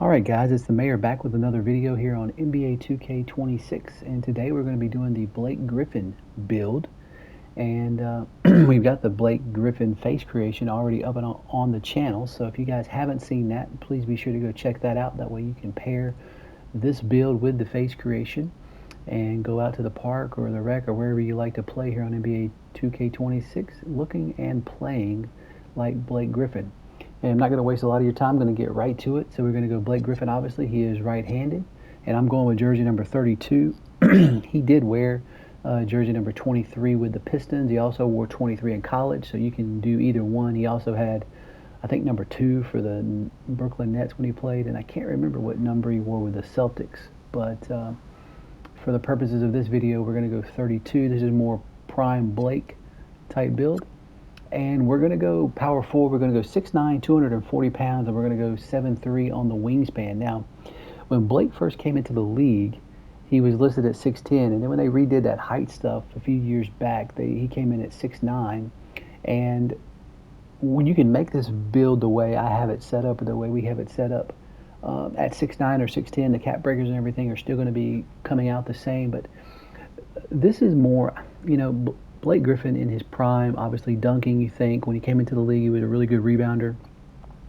Alright guys, it's the Mayor back with another video here on NBA 2K26, and today we're going to be doing the Blake Griffin build. And we've got the Blake Griffin face creation already up and on the channel, so if you guys haven't seen that, please be sure to go check that out. That way you can pair this build with the face creation and go out to the park or the rec or wherever you like to play here on NBA 2K26 looking and playing like Blake Griffin. And I'm not going to waste a lot of your time. I'm going to get right to it. So we're going to go Blake Griffin. Obviously, he is right-handed, and I'm going with jersey number 32. He did wear jersey number 23 with the Pistons. He also wore 23 in college, so you can do either one. He also had, I think, number 2 for the Brooklyn Nets when he played, and I can't remember what number he wore with the Celtics. But for the purposes of this video, we're going to go 32. This is more prime Blake type build. And we're going to go power forward. We're going to go 6'9", 240 pounds, and we're going to go 7'3" on the wingspan. Now, when Blake first came into the league, he was listed at 6'10", and then when they redid that height stuff a few years back, he came in at 6'9". And when you can make this build the way I have it set up, or the way we have it set up, at 6'9" or 6'10", the cap breakers and everything are still going to be coming out the same. But this is more, Blake Griffin in his prime, obviously dunking, you think. When he came into the league, he was a really good rebounder.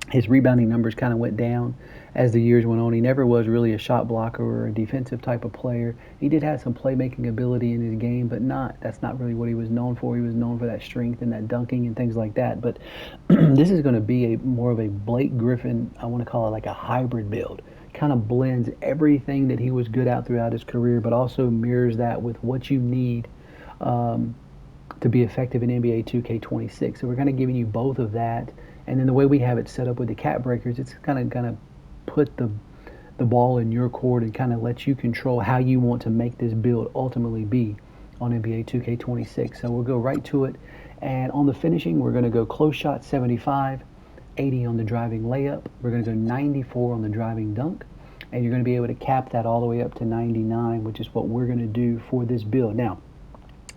His rebounding numbers kind of went down as the years went on. He never was really a shot blocker or a defensive type of player. He did have some playmaking ability in his game, but that's not really what he was known for. He was known for that strength and that dunking and things like that. But this is going to be more of a Blake Griffin, I want to call it like a hybrid build. Kind of blends everything that he was good at throughout his career, but also mirrors that with what you need to be effective in NBA 2K26. So we're kind of giving you both of that. And then the way we have it set up with the cap breakers, it's kind of put the ball in your court and kind of let you control how you want to make this build ultimately be on NBA 2K26. So we'll go right to it. And on the finishing, we're going to go close shot 75, 80 on the driving layup. We're going to go 94 on the driving dunk. And you're going to be able to cap that all the way up to 99, which is what we're going to do for this build. Now,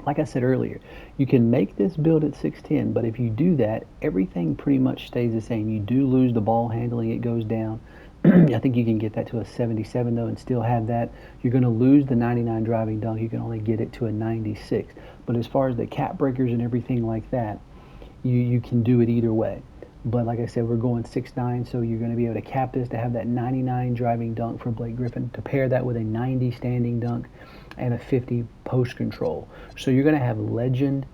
like I said earlier, you can make this build at 6'10", but if you do that, everything pretty much stays the same. You do lose the ball handling, it goes down. I think you can get that to a 77 though and still have that. You're going to lose the 99 driving dunk, you can only get it to a 96. But as far as the cap breakers and everything like that, you can do it either way. But like I said, we're going 6'9", so you're going to be able to cap this to have that 99 driving dunk for Blake Griffin, to pair that with a 90 standing dunk and a 50 post control. So you're going to have legend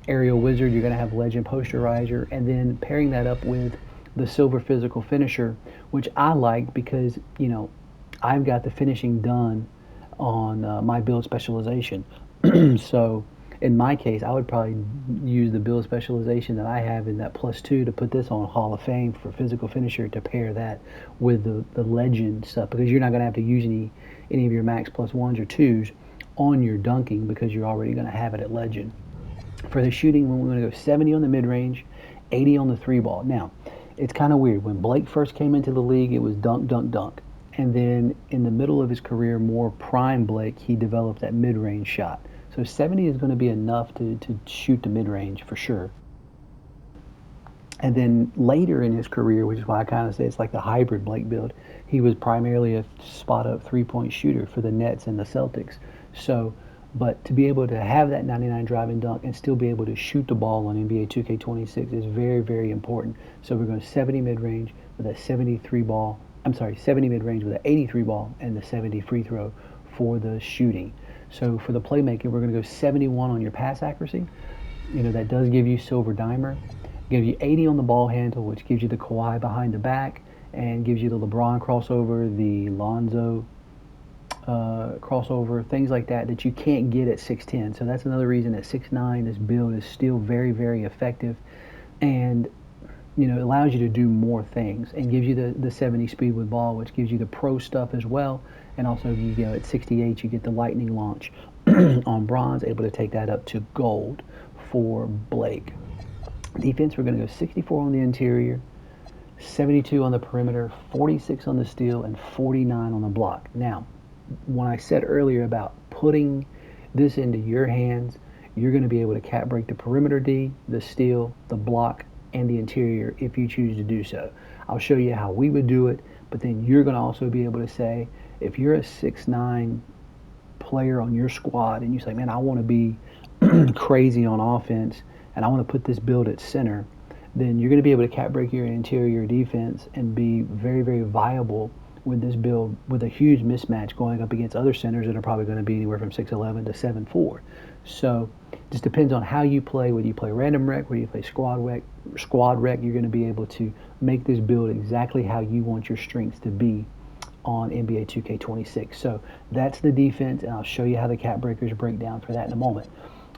aerial wizard, you're going to have legend posterizer, and then pairing that up with the silver physical finisher, which I like because, I've got the finishing done on my build specialization. So in my case, I would probably use the build specialization that I have in that +2 to put this on Hall of Fame for physical finisher, to pair that with the legend stuff, because you're not going to have to use any of your max +1s or 2s on your dunking because you're already going to have it at legend. For the shooting, we're going to go 70 on the mid-range, 80 on the 3-ball. Now, it's kind of weird. When Blake first came into the league, it was dunk, dunk, dunk. And then in the middle of his career, more prime Blake, he developed that mid-range shot. So 70 is going to be enough to shoot the mid-range for sure. And then later in his career, which is why I kind of say it's like the hybrid Blake build, he was primarily a spot-up three-point shooter for the Nets and the Celtics. So, but to be able to have that 99 driving dunk and still be able to shoot the ball on NBA 2K26 is very, very important. So we're going 70 mid-range with a 73 ball. 70 mid-range with an 83 ball and the 70 free throw for the shooting. So for the playmaking, we're going to go 71 on your pass accuracy. That does give you silver dimer. Give you 80 on the ball handle, which gives you the Kawhi behind the back and gives you the LeBron crossover, the Lonzo crossover, things like that you can't get at 6'10". So that's another reason at 6'9", this build is still very, very effective. And it allows you to do more things and gives you the 70 speed with ball, which gives you the pro stuff as well. And also, at 68, you get the lightning launch on bronze, able to take that up to gold for Blake. Defense, we're going to go 64 on the interior, 72 on the perimeter, 46 on the steal, and 49 on the block. Now, when I said earlier about putting this into your hands, you're going to be able to cap break the perimeter D, the steal, the block, and the interior if you choose to do so. I'll show you how we would do it, but then you're going to also be able to say, if you're a 6'9" player on your squad and you say, man, I want to be crazy on offense and I want to put this build at center, then you're going to be able to cap break your interior defense and be very, very viable with this build with a huge mismatch going up against other centers that are probably going to be anywhere from 6'11" to 7'4". So it just depends on how you play. Whether you play random rec, whether you play squad rec, you're going to be able to make this build exactly how you want your strengths to be on NBA 2K26. So that's the defense, and I'll show you how the cap breakers break down for that in a moment.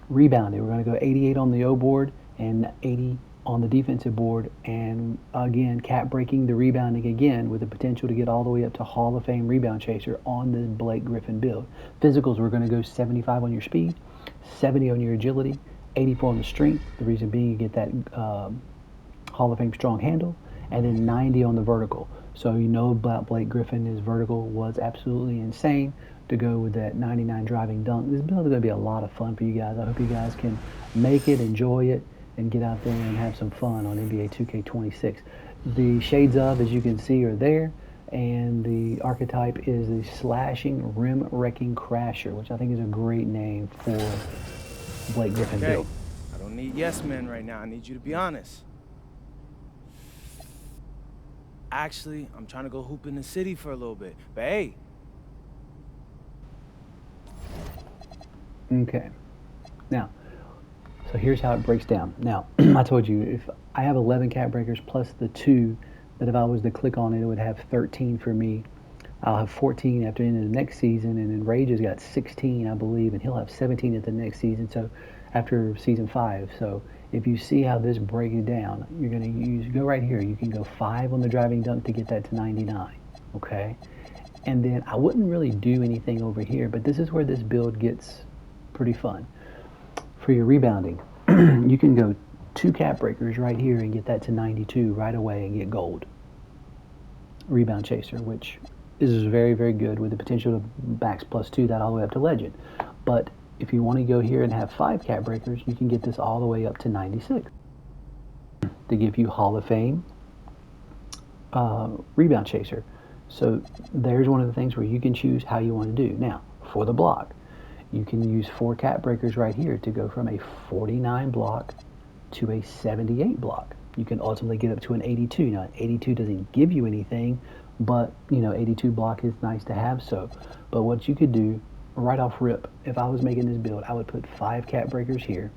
Rebounding, we're going to go 88 on the O board and 80 on the defensive board, and again, cap breaking the rebounding again with the potential to get all the way up to Hall of Fame rebound chaser on this Blake Griffin build. Physicals, we're going to go 75 on your speed, 70 on your agility, 84 on the strength. The reason being you get that Hall of Fame strong handle, and then 90 on the vertical. So you know about Blake Griffin, his vertical was absolutely insane. To go with that 99 driving dunk, this build is going to be a lot of fun for you guys. I hope you guys can make it, enjoy it, and get out there and have some fun on NBA 2K26. The shades of, as you can see, are there, and the archetype is the slashing rim wrecking crasher, which I think is a great name for Blake Griffin build. I don't need yes men right now. I need you to be honest. Actually, I'm trying to go hoop in the city for a little bit. But hey. Okay. Now, so here's how it breaks down. Now, I told you if I have 11 cap breakers plus the 2, that if I was to click on it, it would have 13 for me. I'll have 14 after the end of the next season, and then Rage has got 16, I believe, and he'll have 17 at the next season. So after season 5. So if you see how this breaks down, you're going to go right here. You can go 5 on the driving dunk to get that to 99. Okay, and then I wouldn't really do anything over here, but this is where this build gets pretty fun. For your rebounding, you can go 2 cap breakers right here and get that to 92 right away and get gold. Rebound chaser, which is very, very good with the potential to max +2 that all the way up to legend. But if you want to go here and have 5 cap breakers, you can get this all the way up to 96 to give you Hall of Fame rebound chaser. So there's one of the things where you can choose how you want to do. Now, for the block, you can use 4 cap breakers right here to go from a 49 block to a 78 block. You can ultimately get up to an 82. Now, 82 doesn't give you anything, but 82 block is nice to have. So, but what you could do right off rip, if I was making this build, I would put 5 cap breakers here.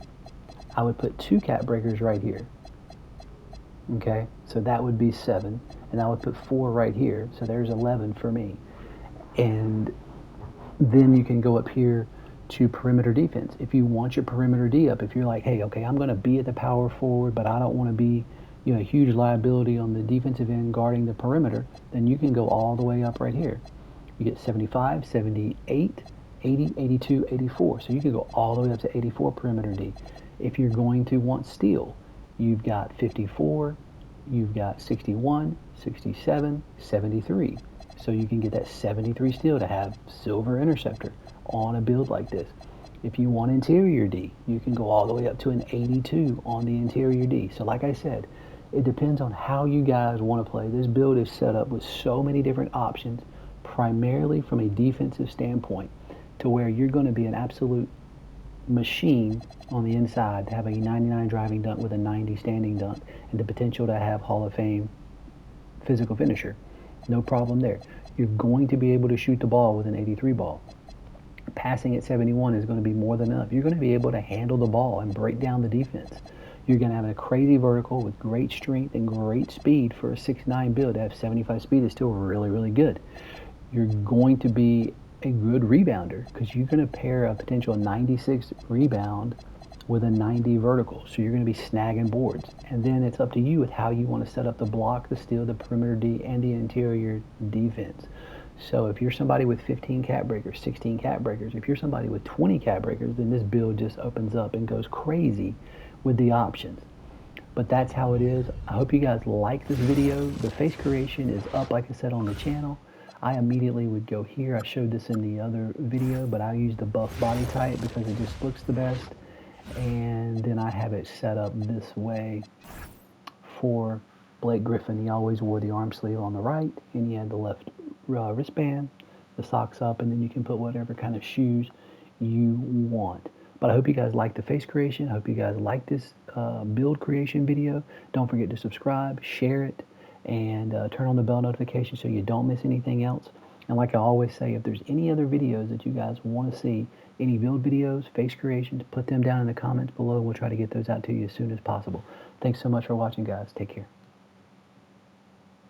I would put 2 cap breakers right here. Okay, so that would be 7, and I would put 4 right here. So there's 11 for me, and then you can go up here to perimeter defense. If you want your perimeter D up, if you're like, hey, okay, I'm going to be at the power forward, but I don't want to be, a huge liability on the defensive end guarding the perimeter, then you can go all the way up right here. You get 75, 78, 80, 82, 84. So you can go all the way up to 84 perimeter D. If you're going to want steal, you've got 54, you've got 61, 67, 73. So you can get that 73 steal to have silver interceptor on a build like this. If you want interior D, you can go all the way up to an 82 on the interior D. So like I said, it depends on how you guys want to play. This build is set up with so many different options, primarily from a defensive standpoint, to where you're going to be an absolute machine on the inside to have a 99 driving dunk with a 90 standing dunk and the potential to have Hall of Fame physical finisher. No problem there. You're going to be able to shoot the ball with an 83 ball. Passing at 71 is going to be more than enough. You're going to be able to handle the ball and break down the defense. You're going to have a crazy vertical with great strength and great speed for a 6'9" build. To have 75 speed is still really, really good. You're going to be a good rebounder because you're going to pair a potential 96 rebound with a 90 vertical. So you're going to be snagging boards. And then it's up to you with how you want to set up the block, the steal, the perimeter D, and the interior defense. So if you're somebody with 15 cap breakers, 16 cap breakers, if you're somebody with 20 cap breakers, then this build just opens up and goes crazy with the options. But that's how it is. I hope you guys like this video. The face creation is up, like I said, on the channel. I immediately would go here. I showed this in the other video, but I use the buff body type because it just looks the best. And then I have it set up this way for Blake Griffin, he always wore the arm sleeve on the right, and he had the left wristband, the socks up, and then you can put whatever kind of shoes you want. But I hope you guys like the face creation. I hope you guys like this build creation video. Don't forget to subscribe, share it, and turn on the bell notification so you don't miss anything else. And like I always say, if there's any other videos that you guys want to see, any build videos, face creations, put them down in the comments below. We'll try to get those out to you as soon as possible. Thanks so much for watching, guys. Take care.